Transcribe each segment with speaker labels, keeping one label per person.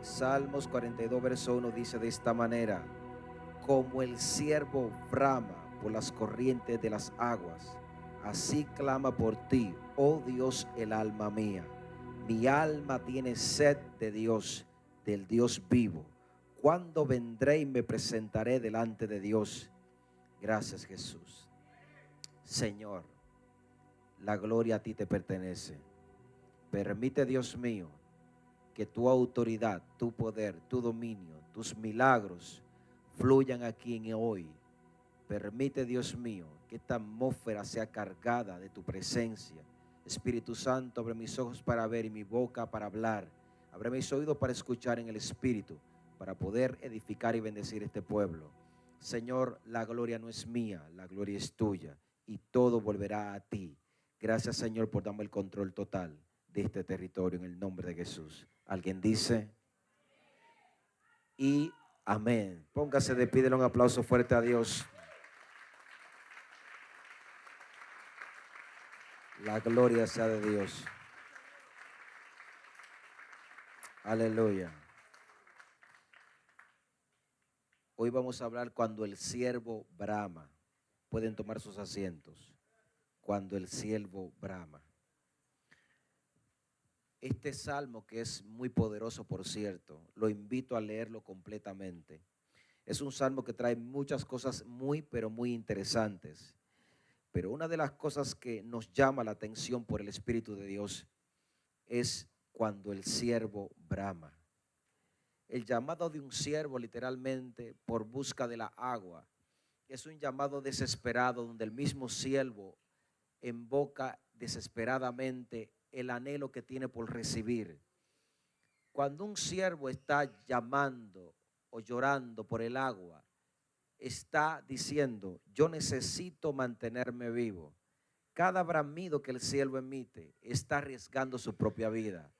Speaker 1: Salmos 42, verso 1 dice de esta manera: como el ciervo brama por las corrientes de las aguas, así clama por ti, oh Dios, el alma mía. Mi alma tiene sed de Dios, del Dios vivo. ¿Cuándo vendré y me presentaré delante de Dios? Gracias, Jesús. Señor, la gloria a ti te pertenece. Permite, Dios mío, que tu autoridad, tu poder, tu dominio, tus milagros fluyan aquí en hoy. Permite, Dios mío, que esta atmósfera sea cargada de tu presencia. Espíritu Santo, abre mis ojos para ver y mi boca para hablar. Abre mis oídos para escuchar en el Espíritu, para poder edificar y bendecir este pueblo. Señor, la gloria no es mía, la gloria es tuya y todo volverá a ti. Gracias, Señor, por darme el control total de este territorio en el nombre de Jesús. ¿Alguien dice? Y amén. Póngase de pie, denle un aplauso fuerte a Dios. La gloria sea de Dios. Aleluya. Hoy vamos a hablar cuando el siervo brama. Pueden tomar sus asientos. Cuando el siervo brama. Este salmo, que es muy poderoso, por cierto, lo invito a leerlo completamente. Es un salmo que trae muchas cosas muy, pero muy interesantes. Pero una de las cosas que nos llama la atención por el Espíritu de Dios es cuando el siervo brama. El llamado de un siervo, literalmente, por busca de la agua, es un llamado desesperado donde el mismo siervo invoca desesperadamente el anhelo que tiene por recibir. Cuando un siervo está llamando o llorando por el agua, está diciendo: yo necesito mantenerme vivo. Cada bramido que el siervo emite está arriesgando su propia vida.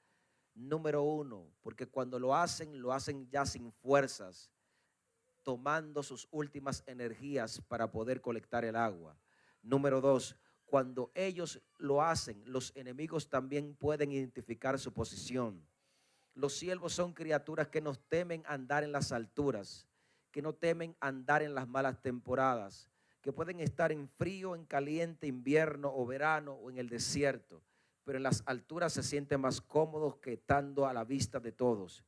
Speaker 1: Número uno, porque cuando lo hacen ya sin fuerzas, tomando sus últimas energías para poder colectar el agua. Número dos, cuando ellos lo hacen, los enemigos también pueden identificar su posición. Los siervos son criaturas que no temen andar en las alturas, que no temen andar en las malas temporadas, que pueden estar en frío, en caliente, invierno o verano o en el desierto, pero en las alturas se sienten más cómodos que estando a la vista de todos.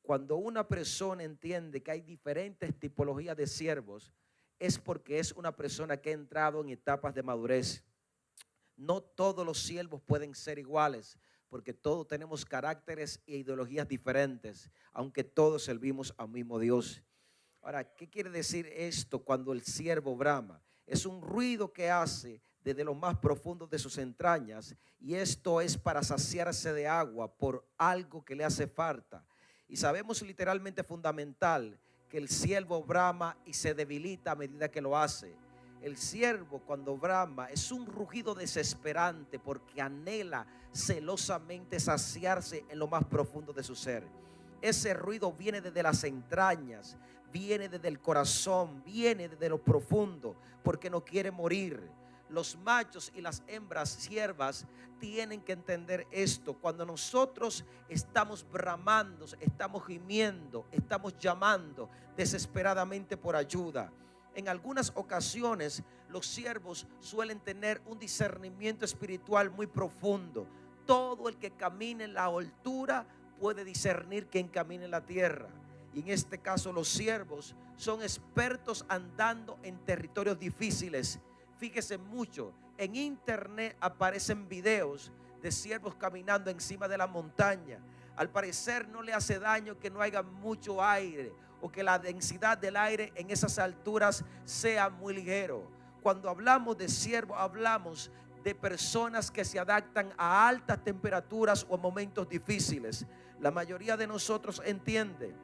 Speaker 1: Cuando una persona entiende que hay diferentes tipologías de siervos, es porque es una persona que ha entrado en etapas de madurez. No todos los siervos pueden ser iguales, porque todos tenemos caracteres e ideologías diferentes, aunque todos servimos al mismo Dios. Ahora, ¿qué quiere decir esto cuando el siervo brama? Es un ruido que hace desde lo más profundo de sus entrañas, y esto es para saciarse de agua por algo que le hace falta. Y sabemos literalmente fundamental que el siervo brama y se debilita a medida que lo hace. El siervo, cuando brama, es un rugido desesperante porque anhela celosamente saciarse en lo más profundo de su ser. Ese ruido viene desde las entrañas, viene desde el corazón, viene desde lo profundo, porque no quiere morir. Los machos y las hembras siervas tienen que entender esto. Cuando nosotros estamos bramando, estamos gimiendo, estamos llamando desesperadamente por ayuda. En algunas ocasiones los siervos suelen tener un discernimiento espiritual muy profundo. Todo el que camine en la altura puede discernir quién camina en la tierra. Y en este caso los siervos son expertos andando en territorios difíciles. Fíjese mucho, en internet aparecen videos de siervos caminando encima de la montaña. Al parecer no le hace daño que no haya mucho aire o que la densidad del aire en esas alturas sea muy ligero. Cuando hablamos de siervos, hablamos de personas que se adaptan a altas temperaturas o a momentos difíciles. La mayoría de nosotros entiende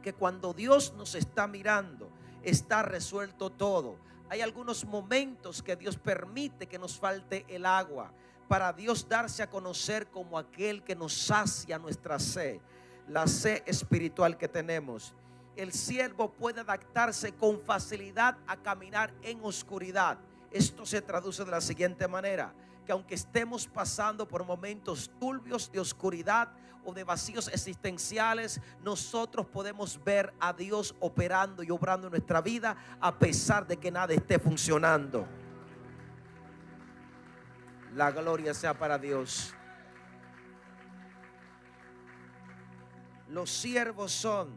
Speaker 1: que cuando Dios nos está mirando, está resuelto todo. Hay algunos momentos que Dios permite que nos falte el agua, para Dios darse a conocer como aquel que nos sacia nuestra sed, la sed espiritual que tenemos. El siervo puede adaptarse con facilidad a caminar en oscuridad. Esto se traduce de la siguiente manera: que aunque estemos pasando por momentos turbios de oscuridad o de vacíos existenciales, nosotros podemos ver a Dios operando y obrando en nuestra vida a pesar de que nada esté funcionando. La gloria sea para Dios. Los siervos son,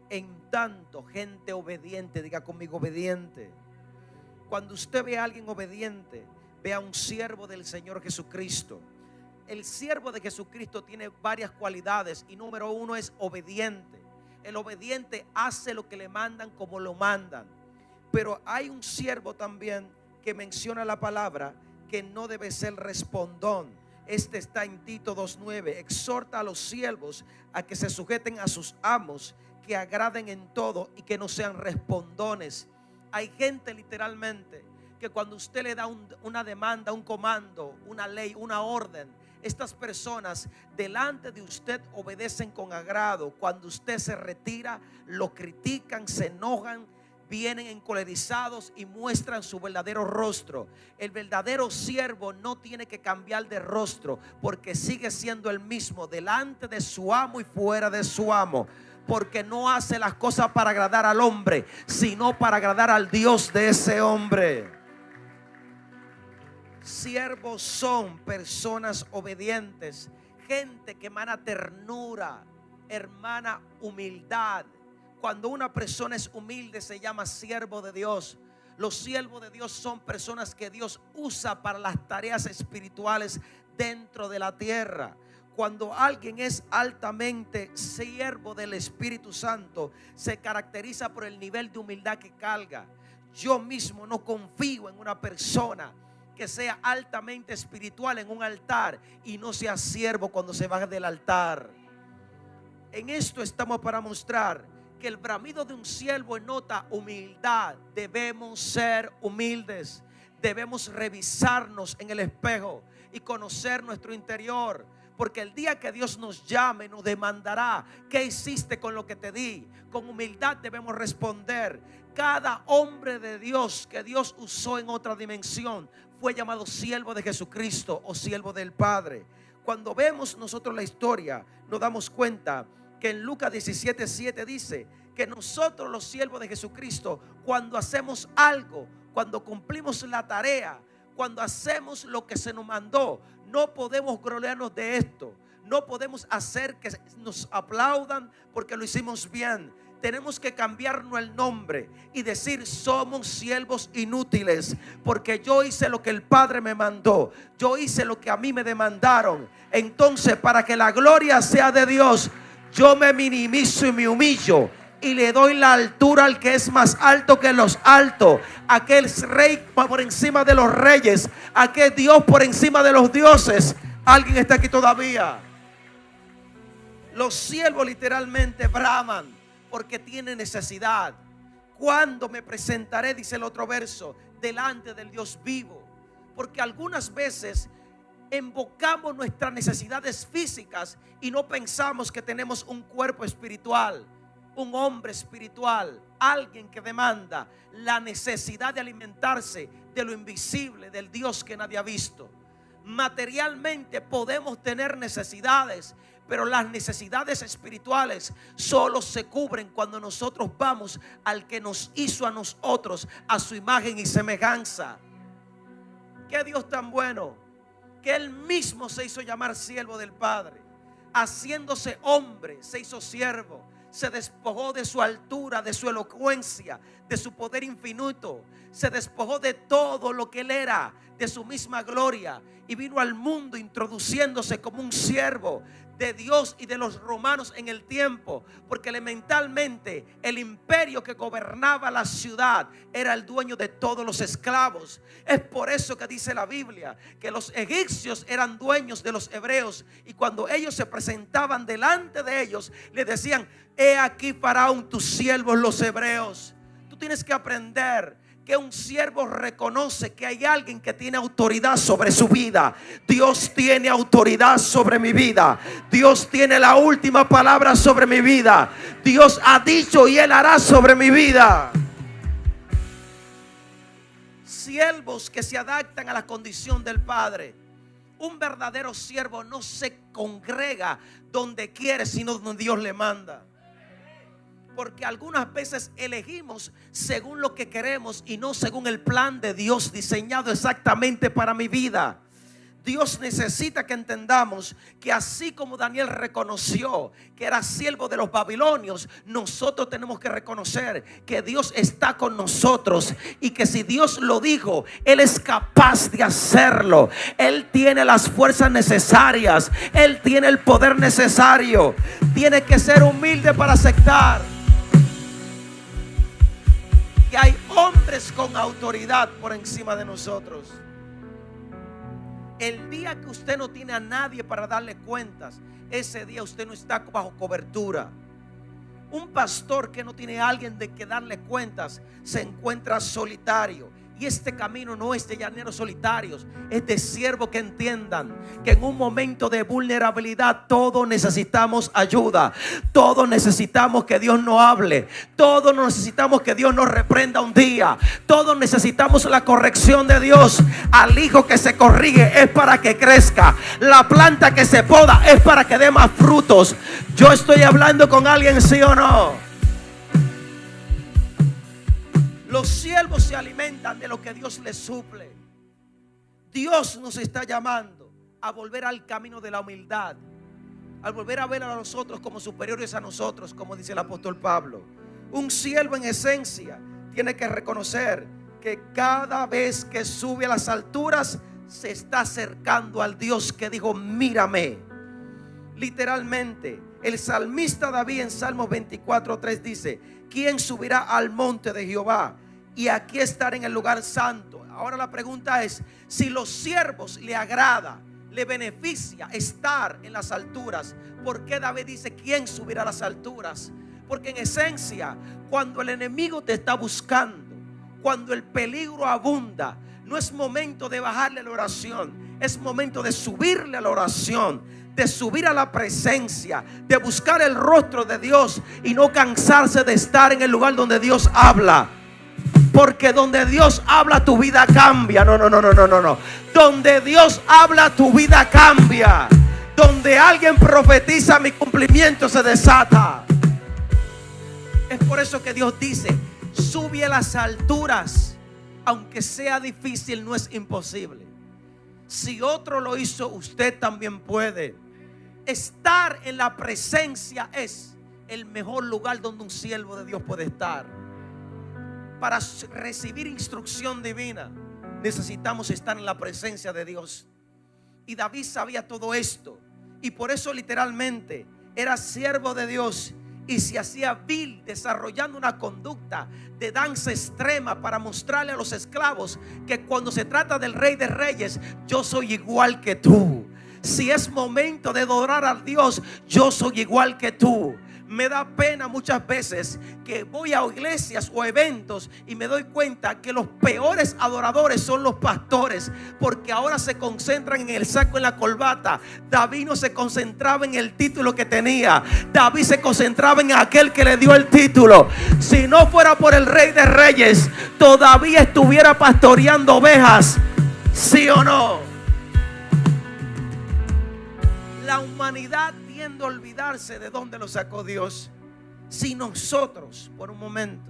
Speaker 1: en tanto, gente obediente. Diga conmigo, obediente. Cuando usted ve a alguien obediente, ve a un siervo del Señor Jesucristo. El siervo de Jesucristo tiene varias cualidades y número uno es obediente. El obediente hace lo que le mandan como lo mandan. Pero hay un siervo también que menciona la palabra que no debe ser respondón. Este está en Tito 2:9. Exhorta a los siervos a que se sujeten a sus amos, que agraden en todo y que no sean respondones. Hay gente literalmente que cuando usted le da una demanda, un comando, una ley, una orden, estas personas delante de usted obedecen con agrado. Cuando usted se retira, lo critican, se enojan, vienen encolerizados y muestran su verdadero rostro. El verdadero siervo no tiene que cambiar de rostro, porque sigue siendo el mismo delante de su amo y fuera de su amo, porque no hace las cosas para agradar al hombre, sino para agradar al Dios de ese hombre. Siervos son personas obedientes, gente que emana ternura, hermana humildad. Cuando una persona es humilde se llama siervo de Dios. Los siervos de Dios son personas que Dios usa para las tareas espirituales dentro de la tierra. Cuando alguien es altamente siervo del Espíritu Santo, se caracteriza por el nivel de humildad que carga. Yo mismo no confío en una persona que sea altamente espiritual en un altar y no sea siervo cuando se baja del altar. En esto estamos para mostrar que el bramido de un siervo denota humildad. Debemos ser humildes. Debemos revisarnos en el espejo y conocer nuestro interior, porque el día que Dios nos llame nos demandará: ¿qué hiciste con lo que te di? Con humildad debemos responder. Cada hombre de Dios que Dios usó en otra dimensión fue llamado siervo de Jesucristo o siervo del Padre. Cuando vemos nosotros la historia, nos damos cuenta que en Lucas 17:7 dice que nosotros los siervos de Jesucristo, cuando hacemos algo, cuando cumplimos la tarea, cuando hacemos lo que se nos mandó, no podemos gloriarnos de esto. No podemos hacer que nos aplaudan porque lo hicimos bien. Tenemos que cambiarnos el nombre y decir: somos siervos inútiles, porque yo hice lo que el Padre me mandó, yo hice lo que a mí me demandaron. Entonces, para que la gloria sea de Dios, yo me minimizo y me humillo y le doy la altura al que es más alto que los altos, aquel rey por encima de los reyes, aquel Dios por encima de los dioses. ¿Alguien está aquí todavía? Los siervos literalmente braman porque tienen necesidad. ¿Cuándo me presentaré?, dice el otro verso, delante del Dios vivo. Porque algunas veces invocamos nuestras necesidades físicas y no pensamos que tenemos un cuerpo espiritual, un hombre espiritual, alguien que demanda la necesidad de alimentarse de lo invisible, del Dios que nadie ha visto. Materialmente podemos tener necesidades, pero las necesidades espirituales solo se cubren cuando nosotros vamos al que nos hizo a nosotros a su imagen y semejanza. Qué Dios tan bueno, que Él mismo se hizo llamar siervo del Padre. Haciéndose hombre, se hizo siervo. Se despojó de su altura, de su elocuencia, de su poder infinito. Se despojó de todo lo que Él era, de su misma gloria, y vino al mundo introduciéndose como un siervo de Dios y de los romanos en el tiempo, porque elementalmente el imperio que gobernaba la ciudad era el dueño de todos los esclavos. Es por eso que dice la Biblia que los egipcios eran dueños de los hebreos, y cuando ellos se presentaban delante de ellos, le decían: he aquí Faraón, tus siervos los hebreos. Tú tienes que aprender que un siervo reconoce que hay alguien que tiene autoridad sobre su vida. Dios tiene autoridad sobre mi vida. Dios tiene la última palabra sobre mi vida. Dios ha dicho y Él hará sobre mi vida. Siervos que se adaptan a la condición del Padre. Un verdadero siervo no se congrega donde quiere, sino donde Dios le manda. Porque algunas veces elegimos según lo que queremos y no según el plan de Dios diseñado exactamente para mi vida. Dios necesita que entendamos que así como Daniel reconoció que era siervo de los babilonios, nosotros tenemos que reconocer que Dios está con nosotros y que si Dios lo dijo, Él es capaz de hacerlo. Él tiene las fuerzas necesarias, Él tiene el poder necesario. Tiene que ser humilde para aceptar que hay hombres con autoridad por encima de nosotros. El día que usted no tiene a nadie para darle cuentas, ese día usted no está bajo cobertura. Un pastor que no tiene a alguien de que darle cuentas se encuentra solitario. Y este camino no es de llaneros solitarios, es de siervos que entiendan que en un momento de vulnerabilidad todos necesitamos ayuda. Todos necesitamos que Dios nos hable. Todos necesitamos que Dios nos reprenda un día. Todos necesitamos la corrección de Dios. Al hijo que se corrige es para que crezca. La planta que se poda es para que dé más frutos. Yo estoy hablando con alguien, ¿sí o no? Los siervos se alimentan de lo que Dios les suple. Dios nos está llamando a volver al camino de la humildad, al volver a ver a nosotros como superiores a nosotros, como dice el apóstol Pablo. Un siervo en esencia tiene que reconocer que cada vez que sube a las alturas se está acercando al Dios que dijo: mírame. Literalmente, el salmista David en Salmos 24:3 dice: ¿quién subirá al monte de Jehová? Y aquí estar en el lugar santo. Ahora la pregunta es: si los siervos le agrada, le beneficia estar en las alturas, ¿por qué David dice quién subirá a las alturas? Porque en esencia, cuando el enemigo te está buscando, cuando el peligro abunda, no es momento de bajarle la oración, es momento de subirle a la oración, de subir a la presencia, de buscar el rostro de Dios y no cansarse de estar en el lugar donde Dios habla. Porque donde Dios habla, tu vida cambia. No. Donde Dios habla, tu vida cambia. Donde alguien profetiza, mi cumplimiento se desata. Es por eso que Dios dice: sube a las alturas. Aunque sea difícil, no es imposible. Si otro lo hizo, usted también puede. Estar en la presencia es el mejor lugar donde un siervo de Dios puede estar. Para recibir instrucción divina necesitamos estar en la presencia de Dios. Y David sabía todo esto, y por eso literalmente era siervo de Dios y se hacía vil, desarrollando una conducta de danza extrema para mostrarle a los esclavos que cuando se trata del Rey de Reyes, yo soy igual que tú. Si es momento de adorar a Dios, yo soy igual que tú. Me da pena muchas veces que voy a iglesias o eventos y me doy cuenta que los peores adoradores son los pastores, porque ahora se concentran en el saco, en la corbata. David no se concentraba en el título que tenía. David se concentraba en aquel que le dio el título. Si no fuera por el Rey de Reyes, todavía estuviera pastoreando ovejas. ¿Sí o no? La humanidad tiende a olvidarse de dónde lo sacó Dios. Si nosotros por un momento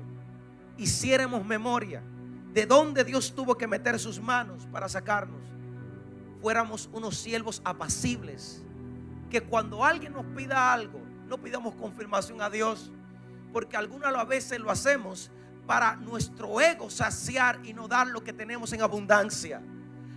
Speaker 1: hiciéramos memoria de dónde Dios tuvo que meter sus manos para sacarnos, fuéramos unos siervos apacibles, que cuando alguien nos pida algo, no pidamos confirmación a Dios, porque algunas veces lo hacemos para nuestro ego saciar y no dar lo que tenemos en abundancia.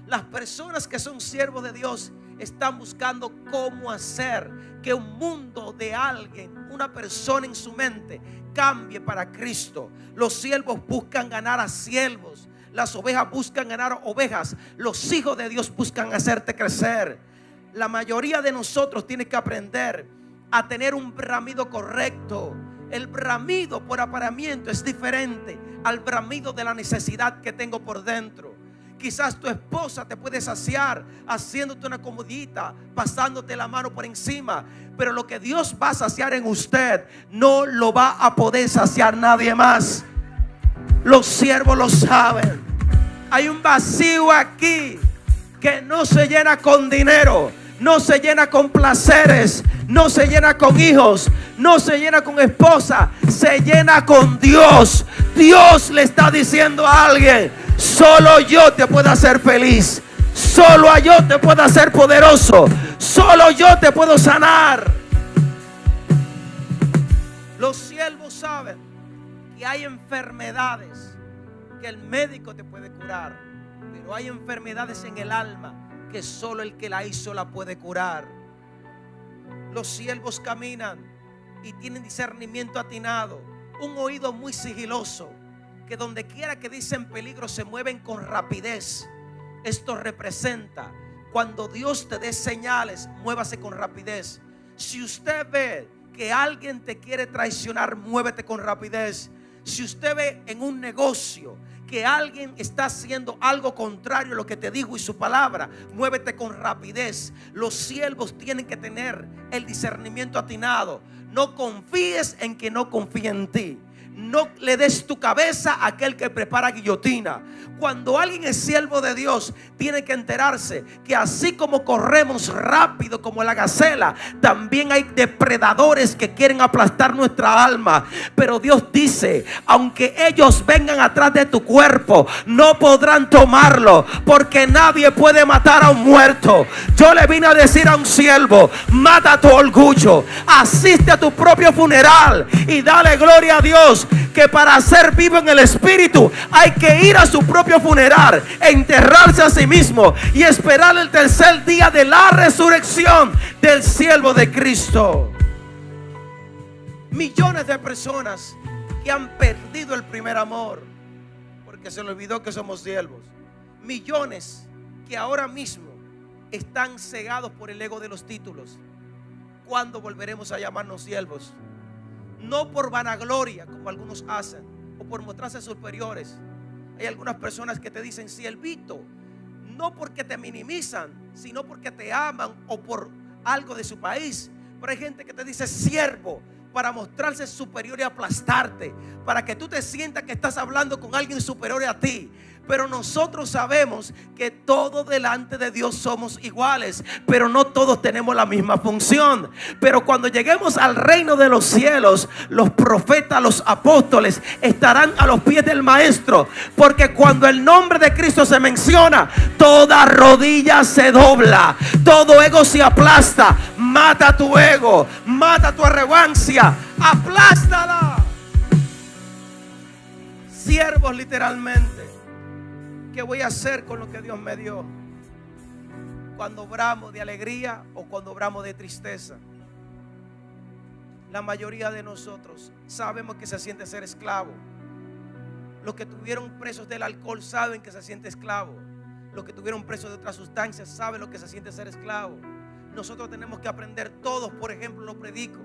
Speaker 1: Las personas que son siervos de Dios están buscando cómo hacer que un mundo de alguien, una persona en su mente, cambie para Cristo. Los siervos buscan ganar a siervos. Las ovejas buscan ganar ovejas. Los hijos de Dios buscan hacerte crecer. La mayoría de nosotros tiene que aprender a tener un bramido correcto. El bramido por apareamiento es diferente al bramido de la necesidad que tengo por dentro. Quizás tu esposa te puede saciar haciéndote una comidita, pasándote la mano por encima. Pero lo que Dios va a saciar en usted no lo va a poder saciar nadie más. Los siervos lo saben. Hay un vacío aquí. que no se llena con dinero, no se llena con placeres, no se llena con hijos, no se llena con esposa, se llena con Dios. Dios le está diciendo a alguien: solo yo te puedo hacer feliz, solo yo te puedo hacer poderoso, solo yo te puedo sanar. Los siervos saben que hay enfermedades que el médico te puede curar, pero hay enfermedades en el alma que solo el que la hizo la puede curar. Los siervos caminan y tienen discernimiento atinado, un oído muy sigiloso, que donde quiera que dicen peligro se mueven con rapidez. Esto representa: cuando Dios te dé señales, muévase con rapidez. Si usted ve que alguien te quiere traicionar, muévete con rapidez. Si usted ve en un negocio que alguien está haciendo algo contrario a lo que te dijo y su palabra, muévete con rapidez. Los siervos tienen que tener el discernimiento atinado. No confíes en que no confía en ti. No le des tu cabeza a aquel que prepara guillotina. Cuando alguien es siervo de Dios, tiene que enterarse que así como corremos rápido como la gacela, también hay depredadores que quieren aplastar nuestra alma. Pero Dios dice: aunque ellos vengan atrás de tu cuerpo, no podrán tomarlo, porque nadie puede matar a un muerto. Yo le vine a decir a un siervo: mata tu orgullo, asiste a tu propio funeral y dale gloria a Dios, que para ser vivo en el espíritu hay que ir a su propio funeral, enterrarse a sí mismo y esperar el tercer día de la resurrección del siervo de Cristo. Millones de personas que han perdido el primer amor porque se les olvidó que somos siervos. Millones que ahora mismo están cegados por el ego de los títulos. ¿Cuándo volveremos a llamarnos siervos? No por vanagloria, como algunos hacen, o por mostrarse superiores. Hay algunas personas que te dicen siervito, no porque te minimizan, sino porque te aman o por algo de su país. Pero hay gente que te dice siervo para mostrarse superior y aplastarte, para que tú te sientas que estás hablando con alguien superior a ti. Pero nosotros sabemos que todos delante de Dios somos iguales, pero no todos tenemos la misma función. Pero cuando lleguemos al reino de los cielos, los profetas, los apóstoles estarán a los pies del maestro, porque cuando el nombre de Cristo se menciona, toda rodilla se dobla, todo ego se aplasta. Mata tu ego, mata tu arrogancia, aplástala. Siervos, literalmente. ¿Qué voy a hacer con lo que Dios me dio? Cuando obramos de alegría o cuando obramos de tristeza. La mayoría de nosotros sabemos que se siente ser esclavo. Los que tuvieron presos del alcohol saben que se siente esclavo. Los que tuvieron presos de otras sustancias saben lo que se siente ser esclavo. Nosotros tenemos que aprender todos, por ejemplo, lo predico,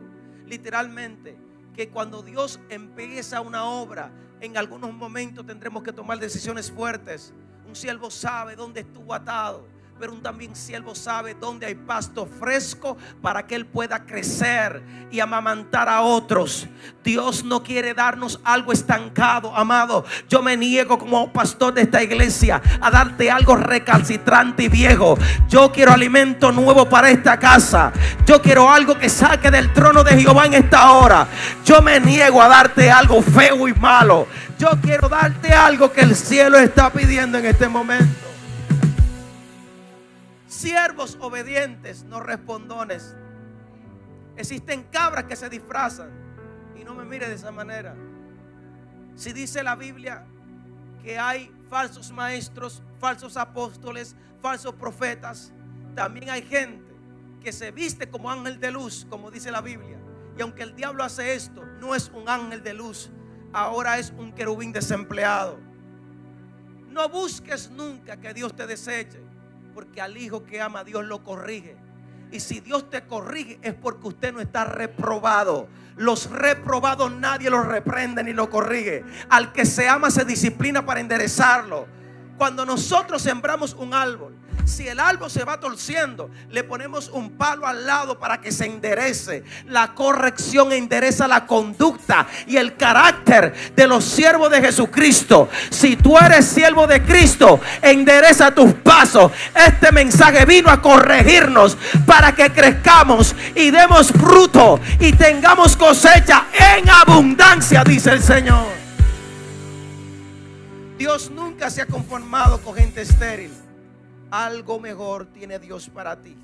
Speaker 1: literalmente, que cuando Dios empieza una obra, en algunos momentos tendremos que tomar decisiones fuertes. Un siervo sabe dónde estuvo atado, pero también siervo sabe dónde hay pasto fresco para que él pueda crecer y amamantar a otros. Dios no quiere darnos algo estancado, amado. Yo me niego como pastor de esta iglesia a darte algo recalcitrante y viejo. Yo quiero alimento nuevo para esta casa. Yo quiero algo que saque del trono de Jehová en esta hora. Yo me niego a darte algo feo y malo. Yo quiero darte algo que el cielo está pidiendo en este momento. Siervos obedientes, no respondones. Existen cabras que se disfrazan. Y no me mire de esa manera. Si dice la Biblia que hay falsos maestros, falsos apóstoles, falsos profetas, también hay gente que se viste como ángel de luz, como dice la Biblia. Y aunque el diablo hace esto, no es un ángel de luz, ahora es un querubín desempleado. No busques nunca que Dios te deseche, porque al hijo que ama Dios lo corrige. Y si Dios te corrige es porque usted no está reprobado. Los reprobados nadie los reprende ni lo corrige. Al que se ama se disciplina para enderezarlo. Cuando nosotros sembramos un árbol, Si el árbol se va torciendo, le ponemos un palo al lado para que se enderece. La corrección endereza la conducta y el carácter de los siervos de Jesucristo. Si tú eres siervo de Cristo, endereza tus pasos. Este mensaje vino a corregirnos para que crezcamos y demos fruto y tengamos cosecha en abundancia, dice el Señor. Dios nunca se ha conformado con gente estéril. Algo mejor tiene Dios para ti.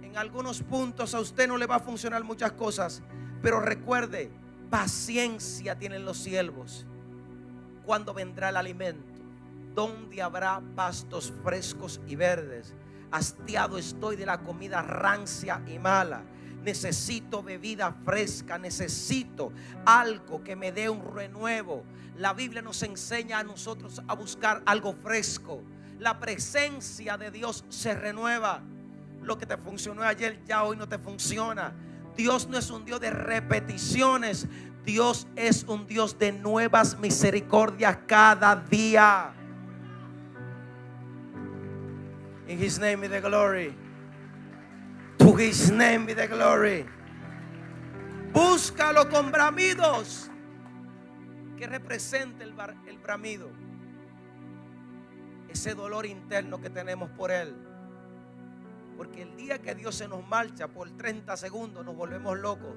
Speaker 1: En algunos puntos a usted no le va a funcionar muchas cosas, pero recuerde, paciencia tienen los siervos. ¿Cuándo vendrá el alimento? ¿Dónde habrá pastos frescos y verdes? Hastiado estoy de la comida rancia y mala. Necesito bebida fresca, necesito algo que me dé un renuevo. La Biblia nos enseña a nosotros a buscar algo fresco. La presencia de Dios se renueva. Lo que te funcionó ayer ya hoy no te funciona. Dios no es un Dios de repeticiones. Dios es un Dios de nuevas misericordias cada día. In His name be the glory. To His name be the glory. Búscalo con bramidos. Que represente el bramido. Ese dolor interno que tenemos por Él. Porque el día que Dios se nos marcha por 30 segundos nos volvemos locos.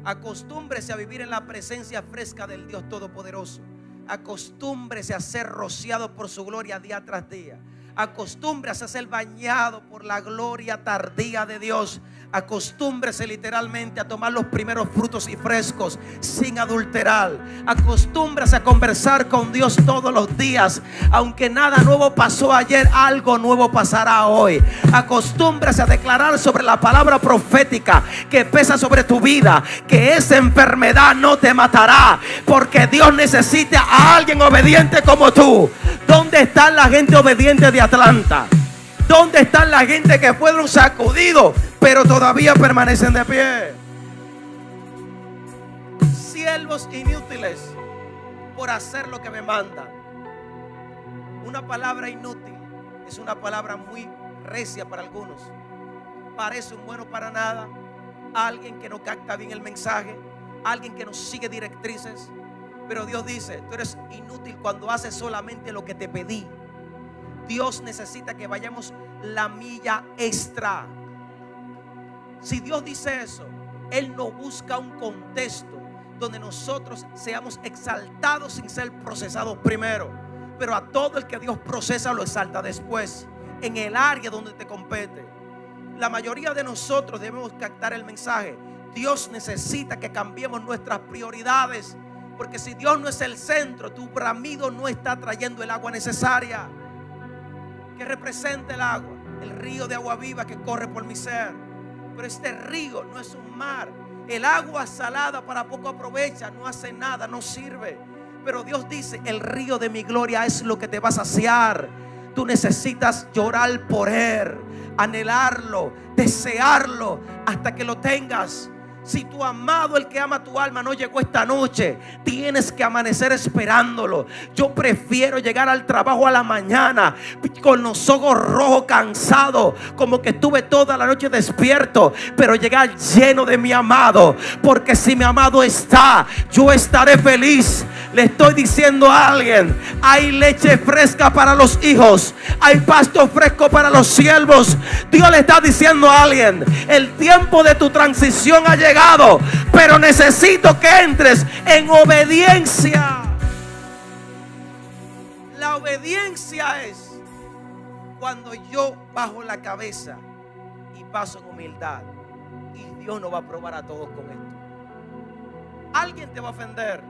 Speaker 1: Acostúmbrese a vivir en la presencia fresca del Dios Todopoderoso. Acostúmbrese a ser rociado por su gloria día tras día. Acostúmbrese a ser bañado por la gloria tardía de Dios. Acostúmbrese literalmente a tomar los primeros frutos y frescos sin adulterar. Acostúmbrese a conversar con Dios todos los días. Aunque nada nuevo pasó ayer, algo nuevo pasará hoy. Acostúmbrese a declarar sobre la palabra profética que pesa sobre tu vida, que esa enfermedad no te matará, porque Dios necesita a alguien obediente como tú. ¿Dónde está la gente obediente de Atlanta? ¿Dónde están la gente que fueron sacudidos pero todavía permanecen de pie? Siervos inútiles por hacer lo que me mandan. Una palabra inútil es una palabra muy recia para algunos. Parece un bueno para nada, alguien que no capta bien el mensaje, alguien que no sigue directrices. Pero Dios dice, tú eres inútil cuando haces solamente lo que te pedí. Dios necesita que vayamos la milla extra. Si Dios dice eso, Él no busca un contexto donde nosotros seamos exaltados sin ser procesados primero. Pero a todo el que Dios procesa lo exalta después, en el área donde te compete. La mayoría de nosotros debemos captar el mensaje. Dios necesita que cambiemos nuestras prioridades, porque si Dios no es el centro, tu bramido no está trayendo el agua necesaria. ¿Qué representa el agua? El río de agua viva que corre por mi ser. Pero este río no es un mar. El agua salada para poco aprovecha, no hace nada, no sirve. Pero Dios dice, el río de mi gloria es lo que te va a saciar. Tú necesitas llorar por Él, anhelarlo, desearlo hasta que lo tengas. Si tu amado, el que ama tu alma, no llegó esta noche, tienes que amanecer esperándolo. Yo prefiero llegar al trabajo a la mañana con los ojos rojos, cansado, como que estuve toda la noche despierto, pero llegar lleno de mi amado, porque si mi amado está, yo estaré feliz. Le estoy diciendo a alguien, hay leche fresca para los hijos, hay pasto fresco para los siervos. Dios le está diciendo a alguien, el tiempo de tu transición ha llegado, pero necesito que entres en obediencia. La obediencia es cuando yo bajo la cabeza y paso en humildad. Y Dios no va a probar a todos con esto. Alguien te va a ofender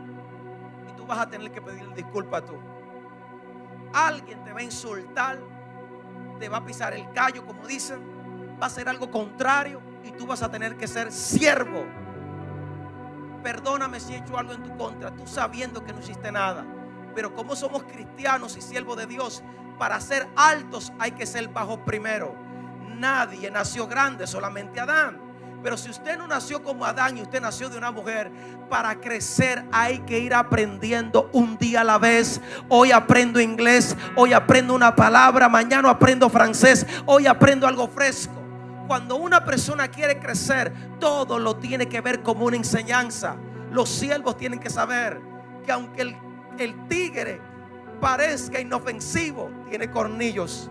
Speaker 1: y tú vas a tener que pedirle disculpas tú. Alguien te va a insultar, te va a pisar el callo, como dicen, va a hacer algo contrario y tú vas a tener que ser siervo. Perdóname si he hecho algo en tu contra, tú sabiendo que no hiciste nada. Pero como somos cristianos y siervos de Dios, para ser altos hay que ser bajos primero. Nadie nació grande, solamente Adán.
Speaker 2: Pero si usted no nació como Adán y usted nació de una mujer, para crecer hay que ir aprendiendo un día a la vez. Hoy aprendo inglés, hoy aprendo una palabra, mañana aprendo francés, hoy aprendo algo fresco. Cuando una persona quiere crecer, todo lo tiene que ver como una enseñanza. Los siervos tienen que saber que aunque el tigre parezca inofensivo, tiene cornillos.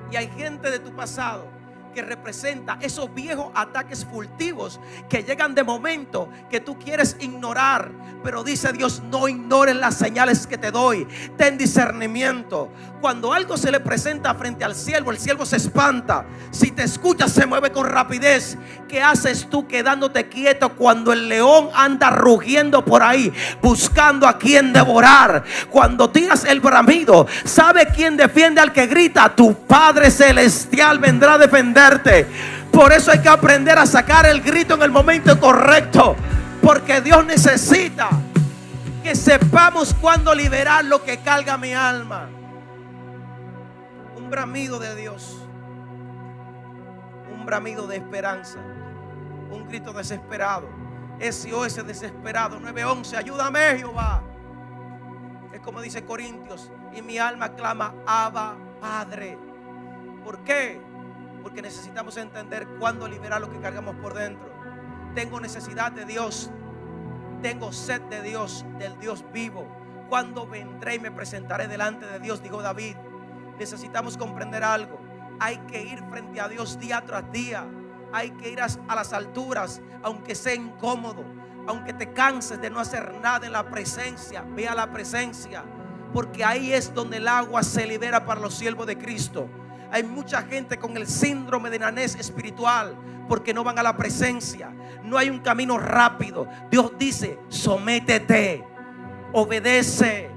Speaker 2: Y hay gente de tu pasado que representa esos viejos ataques furtivos que llegan de momento que tú quieres ignorar, pero dice Dios: no ignores las señales que te doy, ten discernimiento. Cuando algo se le presenta frente al siervo, el siervo se espanta. Si te escucha, se mueve con rapidez. ¿Qué haces tú quedándote quieto cuando el león anda rugiendo por ahí buscando a quien devorar? Cuando tiras el bramido, ¿sabe quién defiende al que grita? Tu Padre Celestial vendrá a defenderte. Por eso hay que aprender a sacar el grito en el momento correcto, porque Dios necesita que sepamos cuándo liberar lo que carga mi alma. Un bramido de Dios, un bramido de esperanza, un grito desesperado, SOS desesperado, 911, ayúdame Jehová. Es como dice Corintios: y mi alma clama, Abba, Padre. ¿Por qué? Porque necesitamos entender cuándo liberar lo que cargamos por dentro. Tengo necesidad de Dios, tengo sed de Dios, del Dios vivo. Cuando vendré y me presentaré delante de Dios, dijo David. Necesitamos comprender algo: hay que ir frente a Dios día tras día. Hay que ir a las alturas, aunque sea incómodo, aunque te canses de no hacer nada en la presencia. Ve a la presencia, porque ahí es donde el agua se libera para los siervos de Cristo. Hay mucha gente con el síndrome de nanés espiritual porque no van a la presencia. No hay un camino rápido. Dios dice: sométete, obedece.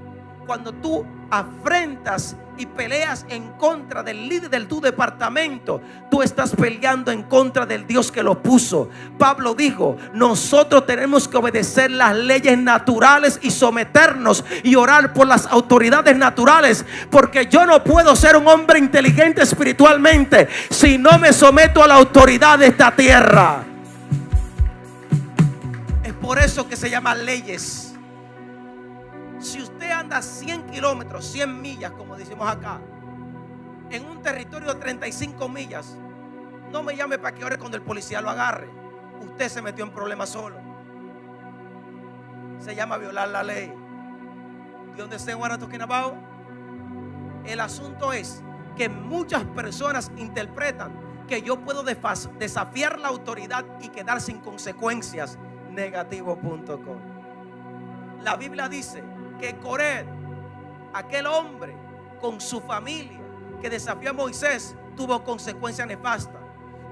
Speaker 2: Cuando tú afrentas y peleas en contra del líder de tu departamento, tú estás peleando en contra del Dios que lo puso. Pablo dijo: nosotros tenemos que obedecer las leyes naturales y someternos y orar por las autoridades naturales, porque yo no puedo ser un hombre inteligente espiritualmente si no me someto a la autoridad de esta tierra. Es por eso que se llaman leyes. Si usted anda 100 kilómetros, 100 millas, como decimos acá, en un territorio de 35 millas, no me llame para que ore cuando el policía lo agarre. Usted se metió en problemas solo. Se llama violar la ley. ¿De dónde se van a talking about? El asunto es que muchas personas interpretan que yo puedo desafiar la autoridad y quedar sin consecuencias. Negativo.com. La Biblia dice que Coré, aquel hombre con su familia que desafió a Moisés, tuvo consecuencias nefastas.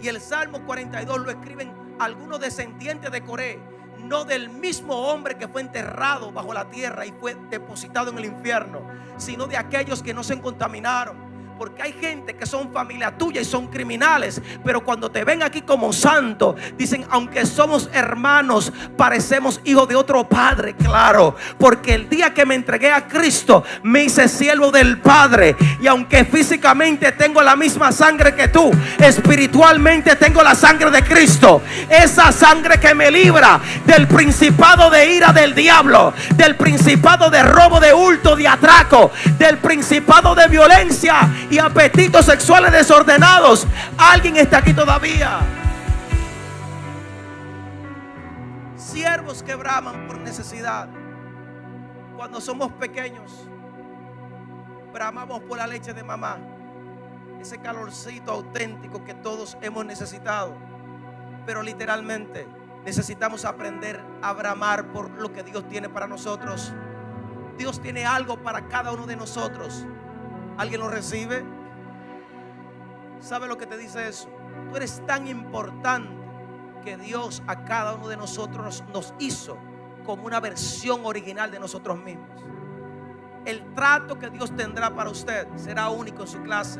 Speaker 2: Y el Salmo 42 lo escriben algunos descendientes de Coré, no del mismo hombre que fue enterrado bajo la tierra y fue depositado en el infierno, sino de aquellos que no se contaminaron. Porque hay gente que son familia tuya y son criminales, pero cuando te ven aquí como santo, dicen: aunque somos hermanos, parecemos hijos de otro padre. Claro, porque el día que me entregué a Cristo, me hice siervo del Padre. Y aunque físicamente tengo la misma sangre que tú, espiritualmente tengo la sangre de Cristo. Esa sangre que me libra del principado de ira del diablo, del principado de robo, de hurto, de atraco, del principado de violencia y apetitos sexuales desordenados. Alguien está aquí todavía. Siervos que braman por necesidad. Cuando somos pequeños, bramamos por la leche de mamá, ese calorcito auténtico que todos hemos necesitado. Pero literalmente necesitamos aprender a bramar por lo que Dios tiene para nosotros. Dios tiene algo para cada uno de nosotros. ¿Alguien lo recibe? ¿Sabe lo que te dice eso? Tú eres tan importante que Dios a cada uno de nosotros nos hizo como una versión original de nosotros mismos. El trato que Dios tendrá para usted será único en su clase.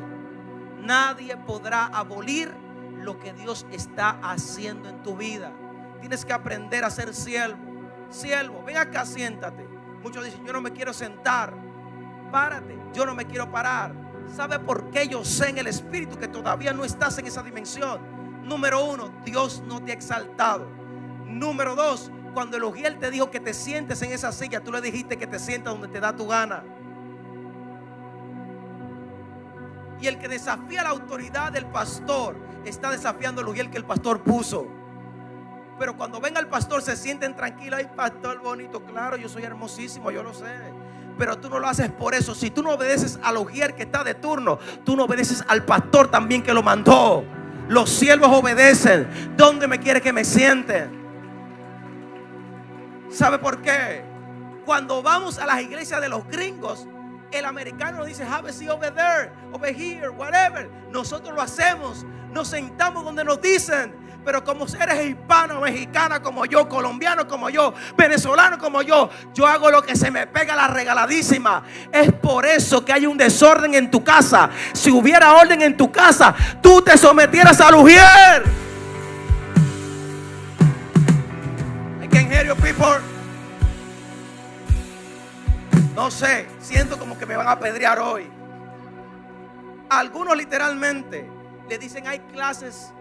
Speaker 2: Nadie podrá abolir lo que Dios está haciendo en tu vida. Tienes que aprender a ser siervo. Siervo, ven acá, siéntate. Muchos dicen: yo no me quiero sentar. Párate, yo no me quiero parar. ¿Sabe por qué yo sé en el espíritu que todavía no estás en esa dimensión? Número 1, Dios no te ha exaltado. Número 2, cuando el ujier te dijo que te sientes en esa silla, tú le dijiste que te sientas donde te da tu gana. Y el que desafía la autoridad del pastor está desafiando el ujier que el pastor puso. Pero cuando venga el pastor se sienten tranquilos. Ay, pastor bonito, claro, yo soy hermosísimo, yo lo sé. Pero tú no lo haces por eso. Si tú no obedeces al ujier que está de turno, tú no obedeces al pastor también que lo mandó. Los siervos obedecen. ¿Dónde me quiere que me siente? ¿Sabe por qué? Cuando vamos a las iglesias de los gringos, el americano nos dice have a seat over there, over here, whatever. Nosotros lo hacemos, nos sentamos donde nos dicen. Pero como eres hispano, mexicana como yo, colombiano como yo, venezolano como yo hago lo que se me pega la regaladísima. Es por eso que hay un desorden en tu casa. Si hubiera orden en tu casa, tú te sometieras al ujier. I can hear you, people. No sé, siento como que me van a apedrear hoy. Algunos literalmente le dicen hay clases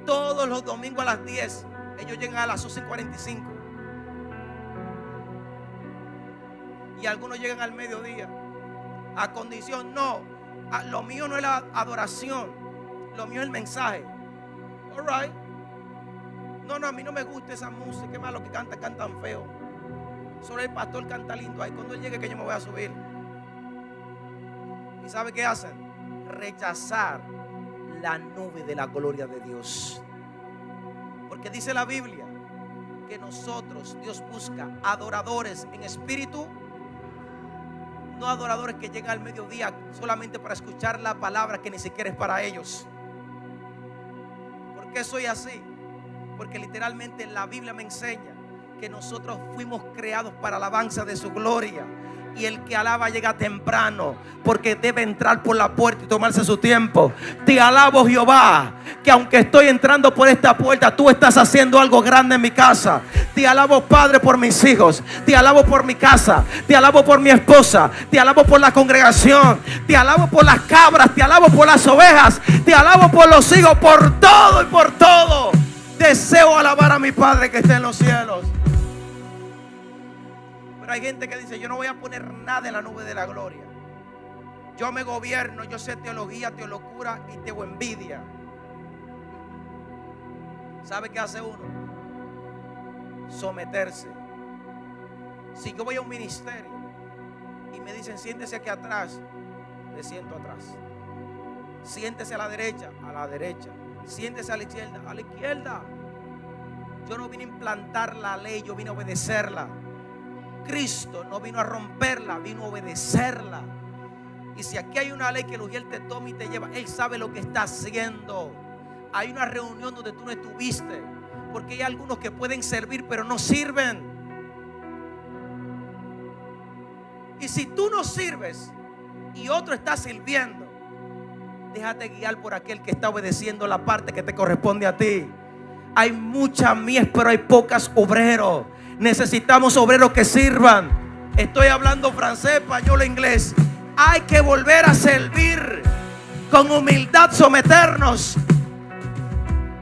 Speaker 2: todos los domingos a las 10. Ellos llegan a las 11:45. Y algunos llegan al mediodía. A condición, no, lo mío no es la adoración, lo mío es el mensaje. All right. No, a mí no me gusta esa música. Qué malo que cantan feo. Solo el pastor canta lindo ahí. Cuando él llegue que yo me voy a subir. ¿Y sabe qué hacen? Rechazar la nube de la gloria de Dios. Porque dice la Biblia que nosotros, Dios busca adoradores en espíritu, no adoradores que llegan al mediodía solamente para escuchar la palabra que ni siquiera es para ellos. ¿Por qué soy así? Porque literalmente la Biblia me enseña que nosotros fuimos creados para alabanza de su gloria. Y el que alaba llega temprano, porque debe entrar por la puerta y tomarse su tiempo. Te alabo, Jehová, que aunque estoy entrando por esta puerta, tú estás haciendo algo grande en mi casa. Te alabo, Padre, por mis hijos. Te alabo por mi casa. Te alabo por mi esposa. Te alabo por la congregación. Te alabo por las cabras. Te alabo por las ovejas. Te alabo por los hijos. Por todo y por todo. Deseo alabar a mi Padre que está en los cielos. Hay gente que dice: yo no voy a poner nada en la nube de la gloria. Yo me gobierno, yo sé teología, teolocura y tengo envidia. ¿Sabe qué hace uno? Someterse. Si yo voy a un ministerio y me dicen siéntese aquí atrás, me siento atrás. Siéntese a la derecha, siéntese a la izquierda. Yo no vine a implantar la ley, yo vine a obedecerla. Cristo no vino a romperla, vino a obedecerla. Y si aquí hay una ley que el ujier te toma y te lleva, Él sabe lo que está haciendo. Hay una reunión donde tú no estuviste, porque hay algunos que pueden servir pero no sirven. Y si tú no sirves y otro está sirviendo, déjate guiar por aquel que está obedeciendo la parte que te corresponde a ti. Hay mucha mies, pero hay pocas obreros. Necesitamos obreros que sirvan. Estoy hablando francés, español e inglés. Hay que volver a servir con humildad, someternos.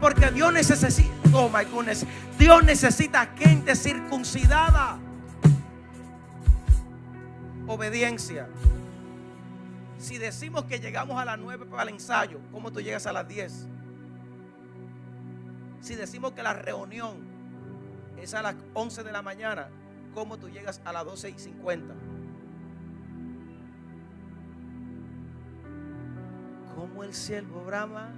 Speaker 2: Porque Dios necesita, oh my goodness, Dios necesita gente circuncidada. Obediencia. Si decimos que llegamos a las 9 para el ensayo, ¿cómo tú llegas a las 10? Si decimos que la reunión es a las 11 de la mañana, ¿cómo tú llegas a las 12:50? ¿Cómo el siervo brama?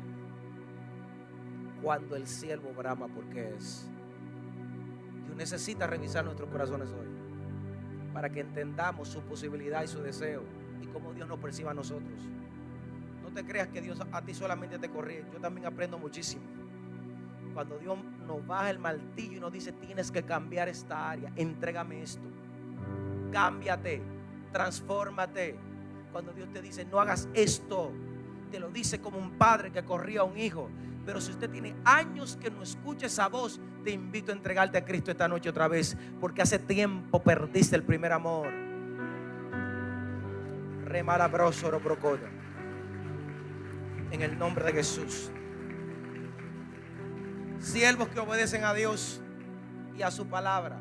Speaker 2: Cuando el siervo brama, porque es. Dios necesita revisar nuestros corazones hoy, para que entendamos su posibilidad y su deseo, y cómo Dios nos percibe a nosotros. No te creas que Dios a ti solamente te corrige. Yo también aprendo muchísimo. Cuando Dios nos baja el martillo y nos dice: tienes que cambiar esta área, entrégame esto, cámbiate, transfórmate. Cuando Dios te dice: no hagas esto, te lo dice como un padre que corría a un hijo. Pero si usted tiene años que no escucha esa voz, te invito a entregarte a Cristo esta noche otra vez, porque hace tiempo perdiste el primer amor. En el nombre de Jesús. Siervos que obedecen a Dios y a su palabra.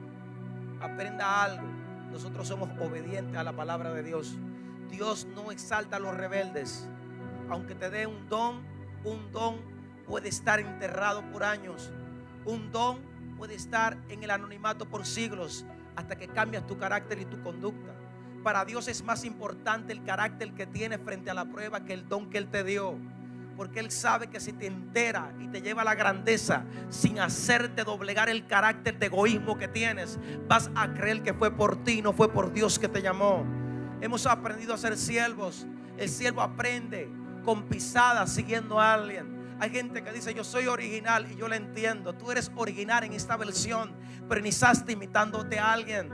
Speaker 2: Aprenda algo. Nosotros somos obedientes a la palabra de Dios. Dios no exalta a los rebeldes. Aunque te dé un don puede estar enterrado por años. Un don puede estar en el anonimato por siglos, hasta que cambias tu carácter y tu conducta. Para Dios es más importante el carácter que tienes frente a la prueba que el don que Él te dio. Porque Él sabe que si te entera y te lleva a la grandeza sin hacerte doblegar el carácter de egoísmo que tienes, vas a creer que fue por ti, no fue por Dios que te llamó. Hemos aprendido a ser siervos. El siervo aprende con pisadas siguiendo a alguien. Hay gente que dice: yo soy original, y yo le entiendo. Tú eres original en esta versión, pero iniciaste imitándote a alguien.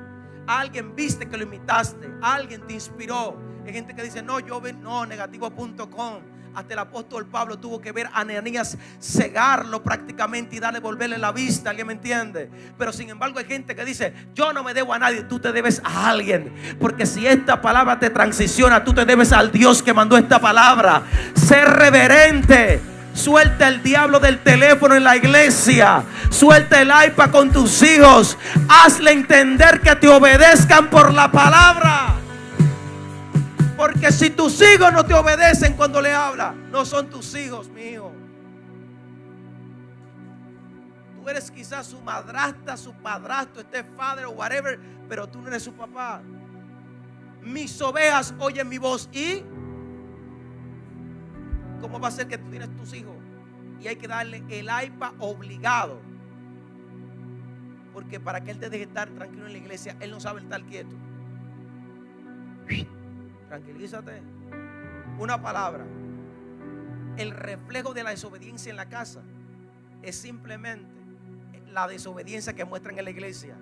Speaker 2: Alguien viste que lo imitaste, alguien te inspiró. Hay gente que dice: no, negativo.com. Hasta el apóstol Pablo tuvo que ver a Ananías cegarlo prácticamente y volverle la vista. ¿Alguien me entiende? Pero sin embargo hay gente que dice: yo no me debo a nadie. Tú te debes a alguien, porque si esta palabra te transiciona, tú te debes al Dios que mandó esta palabra. Sé reverente. Suelta el diablo del teléfono en la iglesia. Suelta el iPad con tus hijos. Hazle entender que te obedezcan por la palabra. Porque si tus hijos no te obedecen cuando le hablas, no son tus hijos, mi hijo. Tú eres quizás su madrastra, su padrastro, father o whatever, pero tú no eres su papá. Mis ovejas oyen mi voz. ¿Y cómo va a ser que tú tienes tus hijos y hay que darle el iPad obligado? Porque para que él te deje estar tranquilo en la iglesia, él no sabe estar quieto. Tranquilízate. Una palabra. El reflejo de la desobediencia en la casa es simplemente la desobediencia que muestran en la iglesia.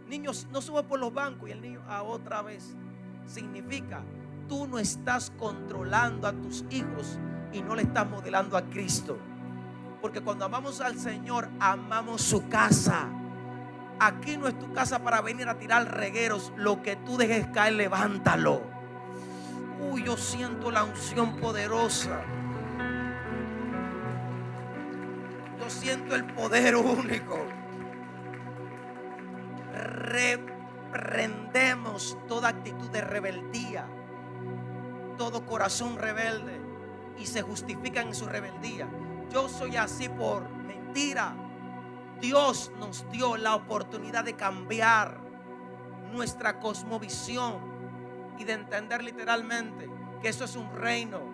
Speaker 2: Niños, no suban por los bancos. Y el niño, otra vez. Significa: tú no estás controlando a tus hijos y no le estás modelando a Cristo. Porque cuando amamos al Señor, amamos su casa. Aquí no es tu casa para venir a tirar regueros. Lo que tú dejes caer, levántalo. Yo siento la unción poderosa. Yo siento el poder único. Reprendemos toda actitud de rebeldía, todo corazón rebelde, y se justifican en su rebeldía. Yo soy así por mentira. Dios nos dio la oportunidad de cambiar nuestra cosmovisión y de entender literalmente que eso es un reino.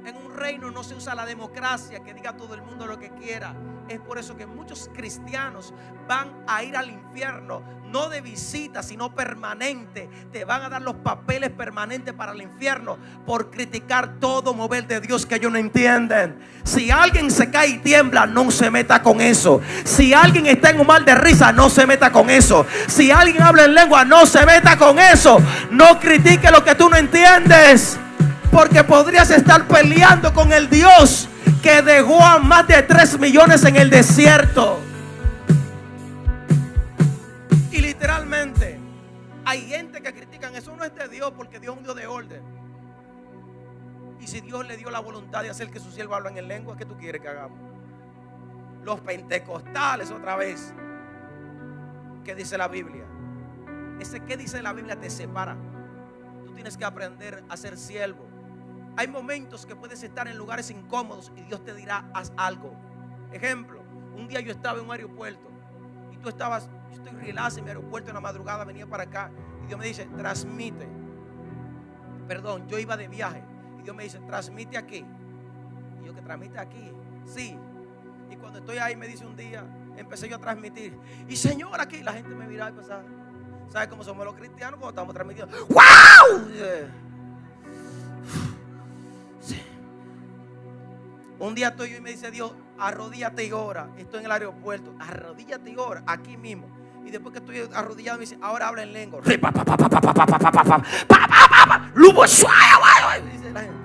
Speaker 2: En un reino no se usa la democracia, que diga todo el mundo lo que quiera. Es por eso que muchos cristianos van a ir al infierno, no de visita, sino permanente. Te van a dar los papeles permanentes para el infierno por criticar todo mover de Dios que ellos no entienden. Si alguien se cae y tiembla, no se meta con eso. Si alguien está en un mal de risa, no se meta con eso. Si alguien habla en lengua, no se meta con eso. No critique lo que tú no entiendes, porque podrías estar peleando con el Dios que dejó a más de 3 millones en el desierto. Y literalmente hay gente que critican: eso no es de Dios, porque Dios es un Dios de orden. Y si Dios le dio la voluntad de hacer que sus siervos hablen en lengua, ¿qué tú quieres que hagamos? Los pentecostales otra vez. ¿Qué dice la Biblia? Ese ¿qué dice la Biblia? Te separa. Tú tienes que aprender a ser siervo. Hay momentos que puedes estar en lugares incómodos y Dios te dirá: haz algo. Ejemplo, un día yo estaba en un aeropuerto y tú estabas, yo estoy relax en mi aeropuerto en la madrugada, venía para acá y Dios me dice: transmite. Perdón, yo iba de viaje y Dios me dice: transmite aquí. Y yo: ¿que transmite aquí? Sí. Y cuando estoy ahí me dice un día, empecé yo a transmitir. Y Señor, aquí la gente me mira y pasa. ¿Sabes cómo somos los cristianos cuando estamos transmitiendo? ¡Wow! Sí. Un día estoy yo y me dice Dios: arrodíllate y ora. Estoy en el aeropuerto: arrodíllate y ora, aquí mismo. Y después que estoy arrodillado me dice: ahora habla en lengua. Dice la gente: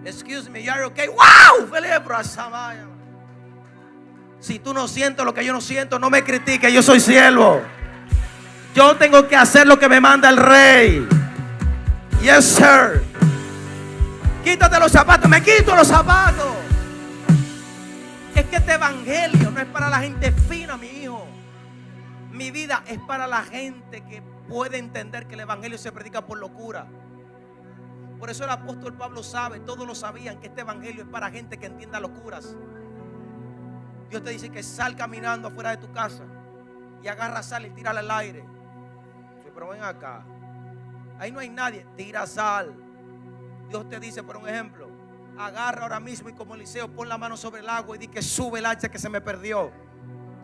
Speaker 2: excuse me, you are okay? ¡Wow! Si tú no sientes lo que yo no siento, no me critiques. Yo soy siervo. Yo tengo que hacer lo que me manda el rey. Yes, sir. Quítate los zapatos. Me quito los zapatos. Es que este evangelio no es para la gente fina, mi hijo. Mi vida es para la gente que puede entender que el evangelio se predica por locura. Por eso el apóstol Pablo sabe, todos lo sabían, que este evangelio es para gente que entienda locuras. Dios te dice que sal caminando afuera de tu casa y agarra sal y tírala al aire. Pero ven acá, ahí no hay nadie, tira sal. Dios te dice, por un ejemplo, agarra ahora mismo y como Eliseo, pon la mano sobre el agua y di que sube el hacha que se me perdió.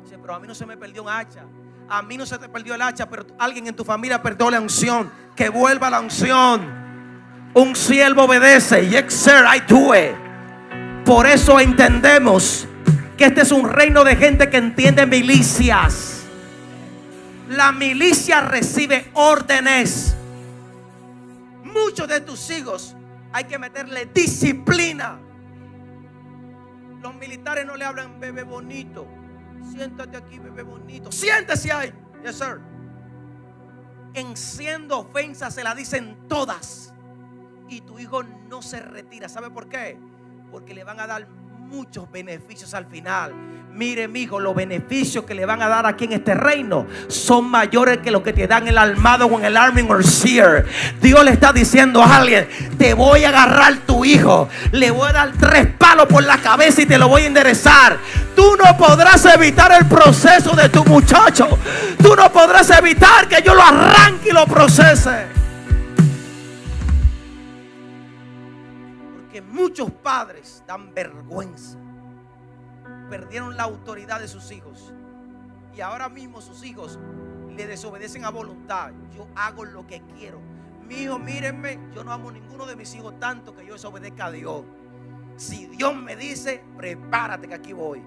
Speaker 2: Dice, pero a mí no se me perdió un hacha. A mí no se te perdió el hacha, pero alguien en tu familia perdió la unción. Que vuelva la unción. Un siervo obedece. Yes, sir, I do it. Por eso entendemos que este es un reino de gente que entiende milicias. La milicia recibe órdenes. Muchos de tus hijos hay que meterle disciplina. Los militares no le hablan bebé bonito. Siéntate aquí, bebé bonito. Siéntese ahí. Yes, sir. Enciendo ofensas, se la dicen todas. Y tu hijo no se retira. ¿Sabe por qué? Porque le van a dar muchos beneficios al final. Mire, mi hijo, los beneficios que le van a dar aquí en este reino son mayores que los que te dan en el Armado o en el Army o el Sear. Dios le está diciendo a alguien: te voy a agarrar tu hijo, le voy a dar 3 palos por la cabeza y te lo voy a enderezar. Tú no podrás evitar el proceso de tu muchacho. Tú no podrás evitar que yo lo arranque y lo procese. Porque muchos padres dan vergüenza. Perdieron la autoridad de sus hijos y ahora mismo sus hijos le desobedecen a voluntad. Yo hago lo que quiero. Mi hijo, mírenme, yo no amo a ninguno de mis hijos tanto que yo desobedezca a Dios. Si Dios me dice, prepárate que aquí voy.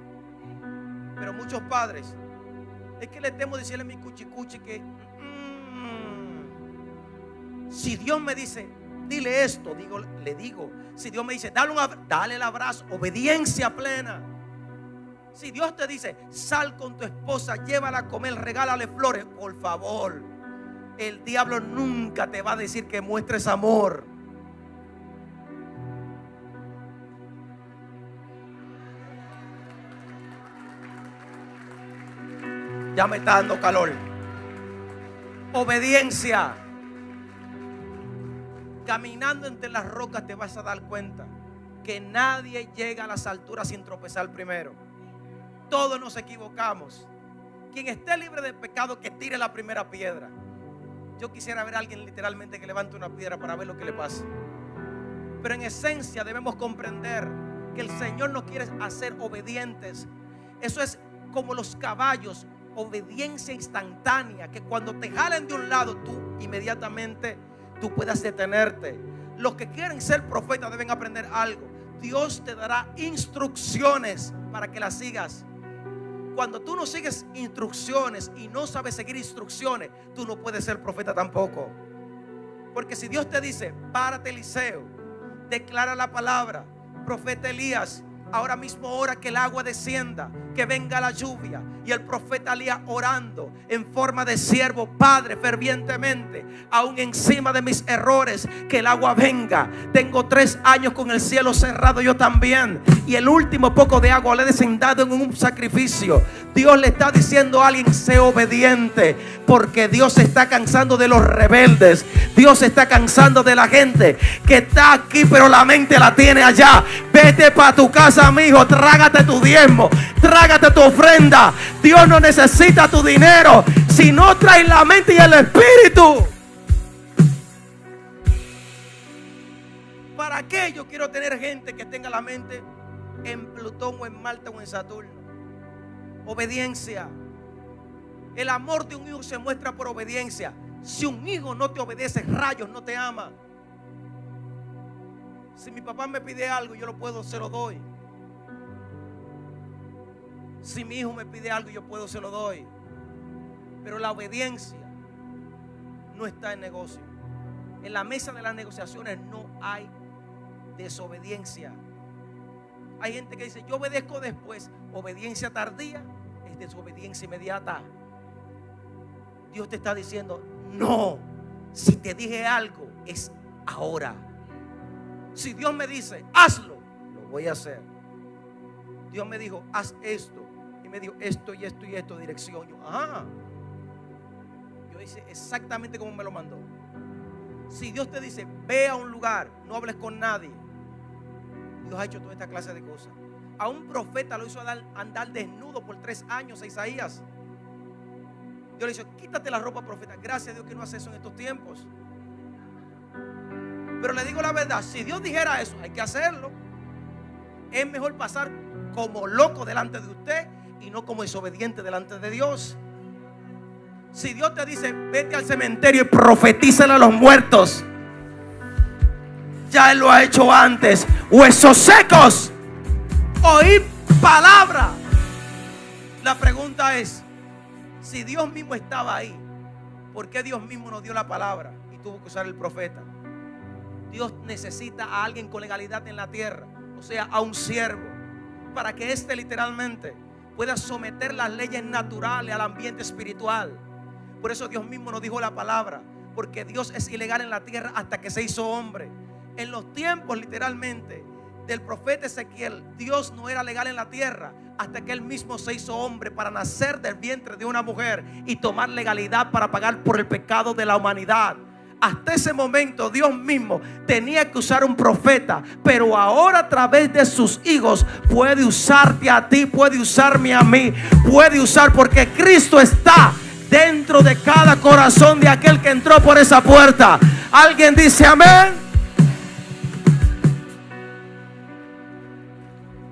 Speaker 2: Pero muchos padres, es que le temo decirle a mi cuchicuchi que si Dios me dice, dile esto, le digo. Si Dios me dice, dale el abrazo, obediencia plena. Si Dios te dice, sal con tu esposa, llévala a comer, regálale flores, por favor. El diablo nunca te va a decir que muestres amor. Ya me está dando calor. Obediencia. Caminando entre las rocas te vas a dar cuenta que nadie llega a las alturas sin tropezar primero. Todos nos equivocamos. Quien esté libre de pecado, que tire la primera piedra. Yo quisiera ver a alguien literalmente que levante una piedra para ver lo que le pasa. Pero en esencia debemos comprender que el Señor nos quiere hacer obedientes. Eso es como los caballos, obediencia instantánea, que cuando te jalen de un lado, tú inmediatamente tú puedas detenerte. Los que quieren ser profetas deben aprender algo. Dios te dará instrucciones para que las sigas. Cuando tú no sigues instrucciones y no sabes seguir instrucciones, tú no puedes ser profeta tampoco. Porque si Dios te dice, párate Eliseo, declara la palabra, profeta Elías, ahora mismo ora que el agua descienda, que venga la lluvia. Y el profeta Elías orando en forma de siervo, Padre, fervientemente, aún encima de mis errores, que el agua venga. Tengo 3 años con el cielo cerrado, yo también, y el último poco de agua le he descendado en un sacrificio. Dios le está diciendo a alguien, sé obediente, porque Dios se está cansando de los rebeldes. Dios se está cansando de la gente que está aquí pero la mente la tiene allá. Vete para tu casa, amigo, trágate tu diezmo, trágate tu ofrenda. Dios no necesita tu dinero, si no traes la mente y el espíritu. ¿Para qué yo quiero tener gente que tenga la mente en Plutón o en Marte o en Saturno? Obediencia. El amor de un hijo se muestra por obediencia. Si un hijo no te obedece, rayos, no te ama. Si mi papá me pide algo, yo lo puedo, se lo doy. Si mi hijo me pide algo, yo puedo, se lo doy. Pero la obediencia no está en negocio. En la mesa de las negociaciones no hay desobediencia. Hay gente que dice, yo obedezco después. Obediencia tardía es desobediencia inmediata. Dios te está diciendo, no, si te dije algo, es ahora. Si Dios me dice, hazlo, lo voy a hacer. Dios me dijo, haz esto. Y me dijo, esto y esto y esto, dirección. Yo, ajá. Yo hice exactamente como me lo mandó. Si Dios te dice, ve a un lugar, no hables con nadie, Dios ha hecho toda esta clase de cosas. A un profeta lo hizo andar desnudo por 3 años, a Isaías. Dios le dijo, quítate la ropa, profeta. Gracias a Dios que no hace eso en estos tiempos. Pero le digo la verdad, si Dios dijera eso, hay que hacerlo. Es mejor pasar como loco delante de usted y no como desobediente delante de Dios. Si Dios te dice, vete al cementerio y profetízale a los muertos, ya Él lo ha hecho antes. Huesos secos, oíd palabra. La pregunta es, si Dios mismo estaba ahí, ¿por qué Dios mismo nos dio la palabra y tuvo que usar el profeta? Dios necesita a alguien con legalidad en la tierra, o sea, a un siervo, para que éste literalmente pueda someter las leyes naturales al ambiente espiritual. Por eso Dios mismo nos dijo la palabra, porque Dios es ilegal en la tierra hasta que se hizo hombre. En los tiempos literalmente del profeta Ezequiel, Dios no era legal en la tierra hasta que Él mismo se hizo hombre para nacer del vientre de una mujer y tomar legalidad para pagar por el pecado de la humanidad. Hasta ese momento Dios mismo tenía que usar un profeta, pero ahora a través de sus hijos puede usarte a ti, puede usarme a mí, puede usar, porque Cristo está dentro de cada corazón de aquel que entró por esa puerta. ¿Alguien dice amén?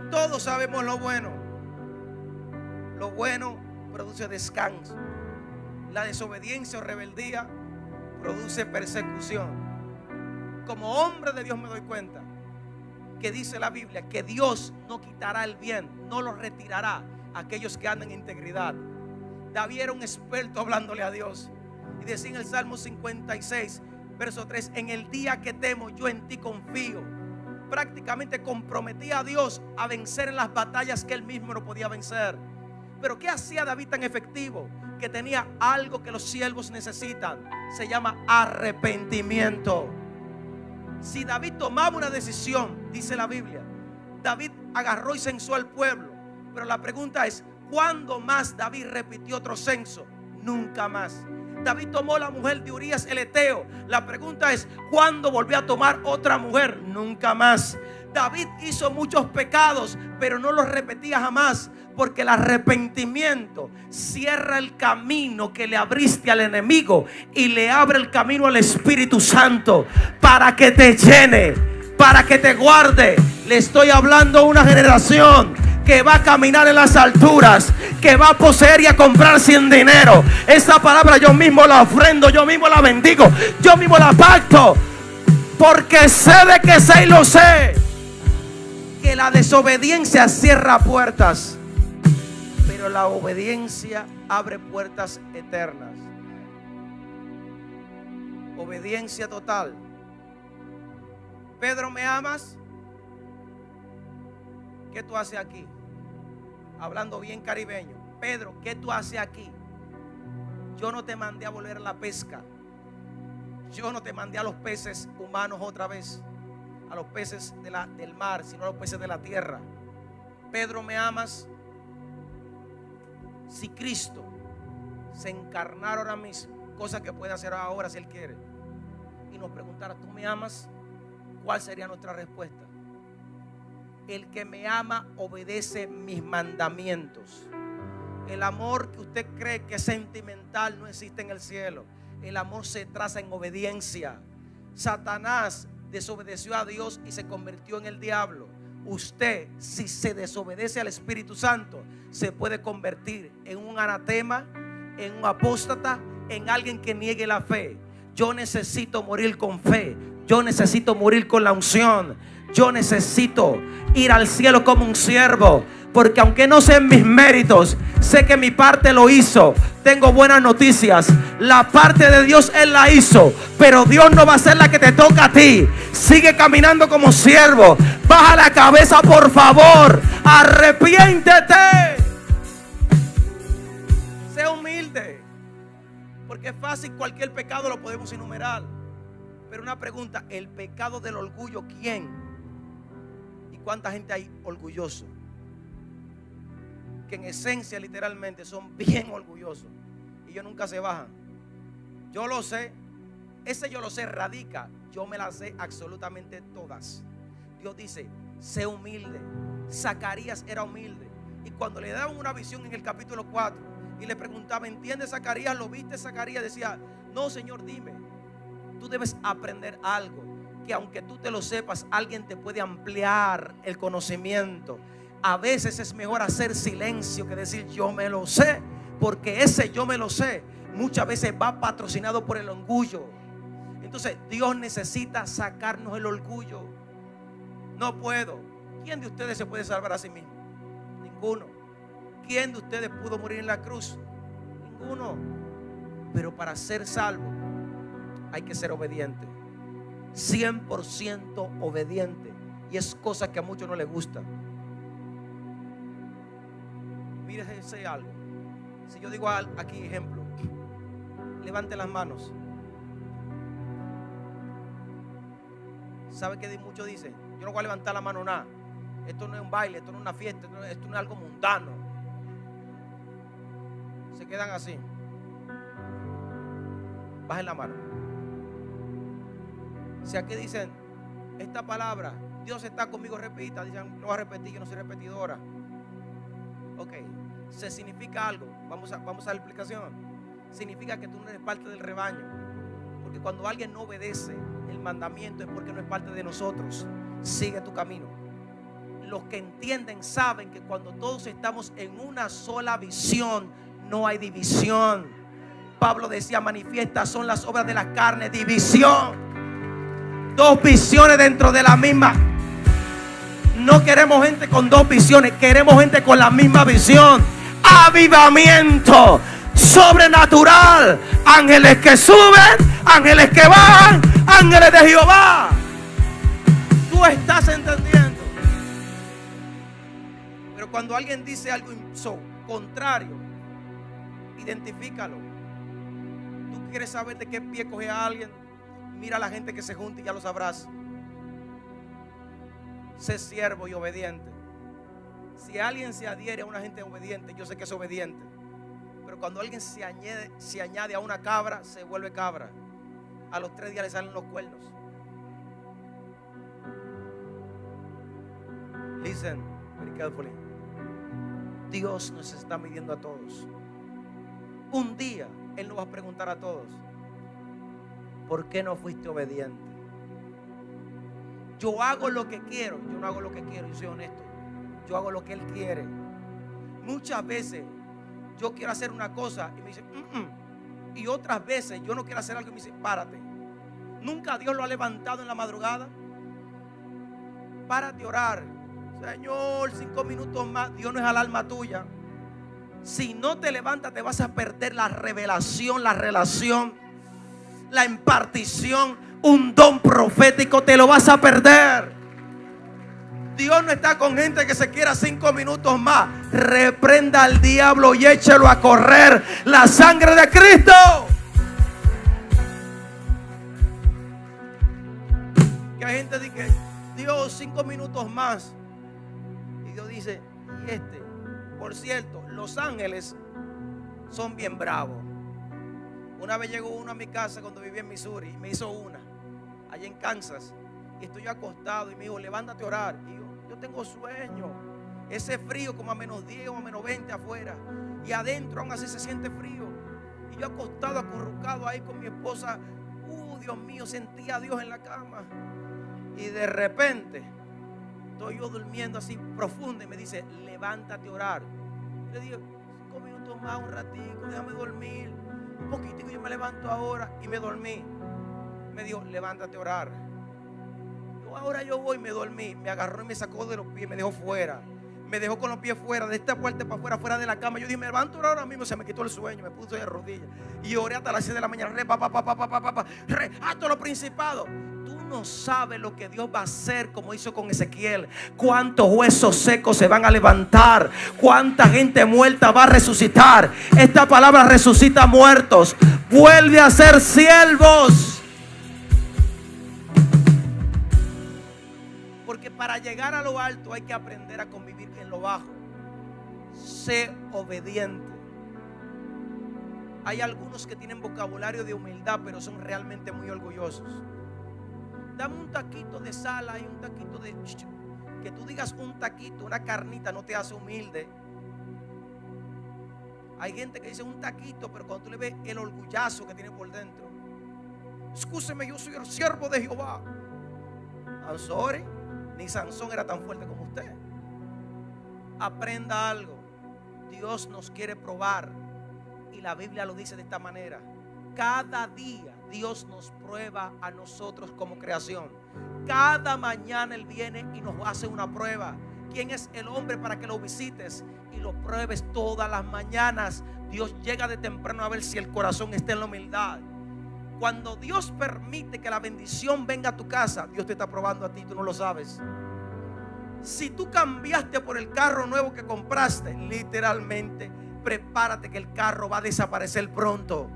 Speaker 2: Todos sabemos lo bueno. Lo bueno produce descanso. La desobediencia o rebeldía produce persecución. Como hombre de Dios me doy cuenta que dice la Biblia que Dios no quitará el bien, no lo retirará a aquellos que andan en integridad. David era un experto hablándole a Dios y decía en el Salmo 56 verso 3, en el día que temo yo en ti confío. Prácticamente comprometía a Dios a vencer en las batallas que él mismo no podía vencer. Pero ¿qué hacía David tan efectivo? Que tenía algo que los siervos necesitan. Se llama arrepentimiento. Si David tomaba una decisión, dice la Biblia, David agarró y censó al pueblo. Pero la pregunta es, ¿cuándo más David repitió otro censo? Nunca más. David tomó la mujer de Urías el Eteo. La pregunta es, ¿cuándo volvió a tomar otra mujer? Nunca más. David hizo muchos pecados, pero no los repetía jamás, porque el arrepentimiento cierra el camino que le abriste al enemigo y le abre el camino al Espíritu Santo para que te llene, para que te guarde. Le estoy hablando a una generación que va a caminar en las alturas, que va a poseer y a comprar sin dinero. Esa palabra yo mismo la ofrendo, yo mismo la bendigo, yo mismo la pacto, porque sé de que sé y lo sé, que la desobediencia cierra puertas, pero la obediencia abre puertas eternas. Obediencia total. Pedro, ¿me amas? ¿Qué tú haces aquí? Hablando bien caribeño. Pedro, ¿qué tú haces aquí? Yo no te mandé a volver a la pesca. Yo no te mandé a los peces humanos otra vez, a los peces del mar, sino a los peces de la tierra. Pedro, ¿me amas? Si Cristo se encarnara ahora mismo, cosa que puede hacer ahora si Él quiere, y nos preguntara, ¿tú me amas? ¿Cuál sería nuestra respuesta? El que me ama obedece mis mandamientos. El amor que usted cree que es sentimental no existe en el cielo. El amor se traza en obediencia. Satanás desobedeció a Dios y se convirtió en el diablo. Usted, si se desobedece al Espíritu Santo, se puede convertir en un anatema, en un apóstata, en alguien que niegue la fe. Yo necesito morir con fe. Yo necesito morir con la unción. Yo necesito ir al cielo como un siervo, porque aunque no sean mis méritos, sé que mi parte lo hizo. Tengo buenas noticias. La parte de Dios Él la hizo, pero Dios no va a ser la que te toca a ti. Sigue caminando como siervo. Baja la cabeza, por favor. Arrepiéntete. Sé humilde, porque es fácil, cualquier pecado lo podemos enumerar. Pero una pregunta, el pecado del orgullo, ¿quién? ¿Y cuánta gente hay orgulloso? que en esencia literalmente son bien orgullosos y ellos nunca se bajan. Yo lo sé, ese yo lo sé radica, yo me las sé absolutamente todas. Dios dice, sé humilde. Zacarías era humilde, y cuando le daban una visión en el capítulo 4 y le preguntaba, ¿entiendes, Zacarías? ¿Lo viste, Zacarías? Decía, no, Señor, dime. Tú debes aprender algo, que aunque tú te lo sepas, alguien te puede ampliar el conocimiento. A veces es mejor hacer silencio que decir yo me lo sé, porque ese yo me lo sé muchas veces va patrocinado por el orgullo. Entonces Dios necesita sacarnos el orgullo. No puedo. ¿Quién de ustedes se puede salvar a sí mismo? Ninguno. ¿Quién de ustedes pudo morir en la cruz? Ninguno. Pero para ser salvo hay que ser obediente, 100% obediente. Y es cosa que a muchos no les gusta. Fíjense algo. Si yo digo aquí ejemplo, levante las manos. ¿Sabe qué muchos dicen? Yo no voy a levantar la mano nada. Esto no es un baile, esto no es una fiesta, esto no es algo mundano. Se quedan así. Bajen la mano. Si aquí dicen esta palabra, Dios está conmigo, repita. Dicen, no voy a repetir, yo no soy repetidora. Ok, se significa algo. Vamos a la explicación. Significa que tú no eres parte del rebaño. Porque cuando alguien no obedece el mandamiento es porque no es parte de nosotros. Sigue tu camino. Los que entienden saben que cuando todos estamos en una sola visión, no hay división. Pablo decía, manifiestas son las obras de la carne, división. Dos visiones dentro de la misma. No queremos gente con dos visiones, queremos gente con la misma visión. Avivamiento sobrenatural. Ángeles que suben, ángeles que bajan, ángeles de Jehová. Tú estás entendiendo. Pero cuando alguien dice algo contrario, identifícalo. Tú quieres saber de qué pie coge a alguien, mira a la gente que se junta y ya lo sabrás. Sé siervo y obediente. Si alguien se adhiere a una gente obediente, yo sé que es obediente. Pero cuando alguien se añade a una cabra, se vuelve cabra. A los 3 días le salen los cuernos. Listen very carefully. Dios nos está midiendo a todos. Un día Él nos va a preguntar a todos, ¿por qué no fuiste obediente? Yo hago lo que quiero. Yo no hago lo que quiero, yo soy honesto. Yo hago lo que Él quiere. Muchas veces yo quiero hacer una cosa y me dice y otras veces yo no quiero hacer algo y me dice, párate. Nunca Dios lo ha levantado en la madrugada. Párate a orar. Señor, 5 minutos más. Dios no es alarma tuya. Si no te levantas te vas a perder la revelación, la relación, la impartición, un don profético, te lo vas a perder. Dios no está con gente que se quiera 5 minutos más. Reprenda al diablo y échelo a correr. La sangre de Cristo. Que hay gente que dice, Dios, 5 minutos más. Y Dios dice, y por cierto, los ángeles son bien bravos. Una vez llegó uno a mi casa cuando vivía en Missouri y me hizo una allá en Kansas. Y estoy yo acostado y me dijo, levántate a orar. Y yo tengo sueño. Ese frío como a -10 o a -20 afuera. Y adentro aún así se siente frío. Y yo acostado, acurrucado ahí con mi esposa. Dios mío, sentía a Dios en la cama. Y de repente estoy yo durmiendo así profundo y me dice, levántate a orar. Y le digo, 5 minutos más, un ratito, déjame dormir. Un poquitico, yo me levanto ahora y me dormí. Me dijo, levántate a orar. Ahora yo voy y me dormí. Me agarró y me sacó de los pies, me dejó fuera. Me dejó con los pies fuera, de esta puerta para afuera, fuera de la cama. Yo dije, me levanto ahora mismo. Se me quitó el sueño, me puse de rodillas. Y oré hasta las 6 de la mañana. Hasta los principados. Tú no sabes lo que Dios va a hacer, como hizo con Ezequiel. Cuántos huesos secos se van a levantar. Cuánta gente muerta va a resucitar. Esta palabra resucita muertos. Vuelve a ser siervos. Porque para llegar a lo alto hay que aprender a convivir en lo bajo. sé obediente. Hay algunos que tienen vocabulario de humildad, pero son realmente muy orgullosos. Dame un taquito de sal y un taquito de... Que tú digas un taquito, una carnita, no te hace humilde. Hay gente que dice un taquito, pero cuando tú le ves el orgullazo que tiene por dentro. Escúcheme, yo soy el siervo de Jehová. I'm sorry, ni Sansón era tan fuerte como usted. Aprenda algo. Dios nos quiere probar. Y la Biblia lo dice de esta manera. Cada día Dios nos prueba a nosotros como creación. Cada mañana Él viene y nos hace una prueba. ¿Quién es el hombre para que lo visites y lo pruebes todas las mañanas? Dios llega de temprano a ver si el corazón está en la humildad. Cuando Dios permite que la bendición venga a tu casa, Dios te está probando a ti, tú no lo sabes. Si tú cambiaste por el carro nuevo que compraste, literalmente, prepárate que el carro va a desaparecer pronto.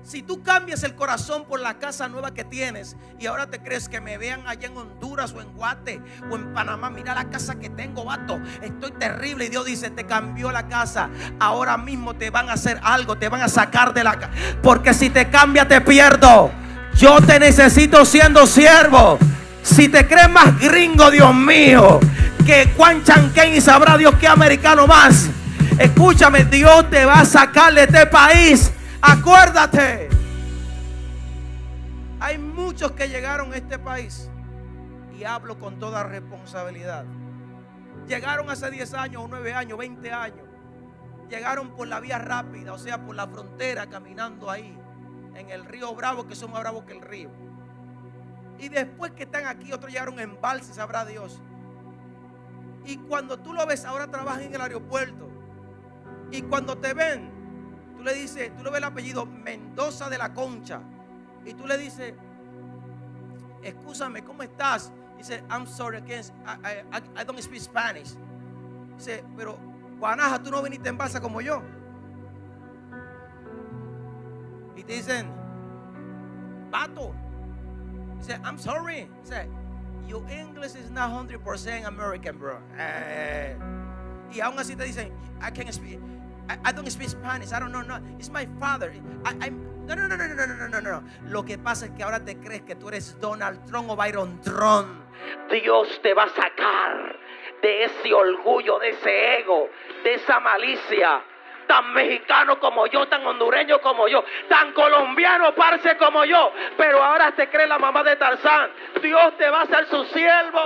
Speaker 2: Si tú cambias el corazón por la casa nueva que tienes y ahora te crees que me vean allá en Honduras o en Guate o en Panamá, mira la casa que tengo, vato, estoy terrible. Y Dios dice, te cambió la casa. Ahora mismo te van a hacer algo, te van a sacar de la casa. Porque si te cambia te pierdo. Yo te necesito siendo siervo. Si te crees más gringo, Dios mío, que Juan Chanquén y sabrá Dios qué americano más. Escúchame, Dios te va a sacar de este país. Acuérdate. Hay muchos que llegaron a este país, y hablo con toda responsabilidad. Llegaron hace 10 años, o 9 años, 20 años. Llegaron por la vía rápida, o sea, por la frontera, caminando ahí en el río Bravo, que son más bravos que el río. Y después que están aquí, otros llegaron en balsa, sabrá Dios. Y cuando tú lo ves, ahora trabajan en el aeropuerto. Y cuando te ven, tú le dices, tú le ves el apellido Mendoza de la Concha. Y tú le dices, excúsame, ¿cómo estás? Dice, I'm sorry, I don't speak Spanish. Dice, pero Guanaja, tú no viniste en balsa como yo. Y te dicen, vato. Dice, I'm sorry. Dice, your English is not 100% American, bro. Y aún así te dicen, I don't speak Spanish. I don't know. No, it's my father. No. Lo que pasa es que ahora te crees que tú eres Donald Trump o Byron Trump. Dios te va a sacar de ese orgullo, de ese ego, de esa malicia. Tan mexicano como yo, tan hondureño como yo, tan colombiano, parce, como yo. Pero ahora te crees la mamá de Tarzán. Dios te va a hacer su siervo.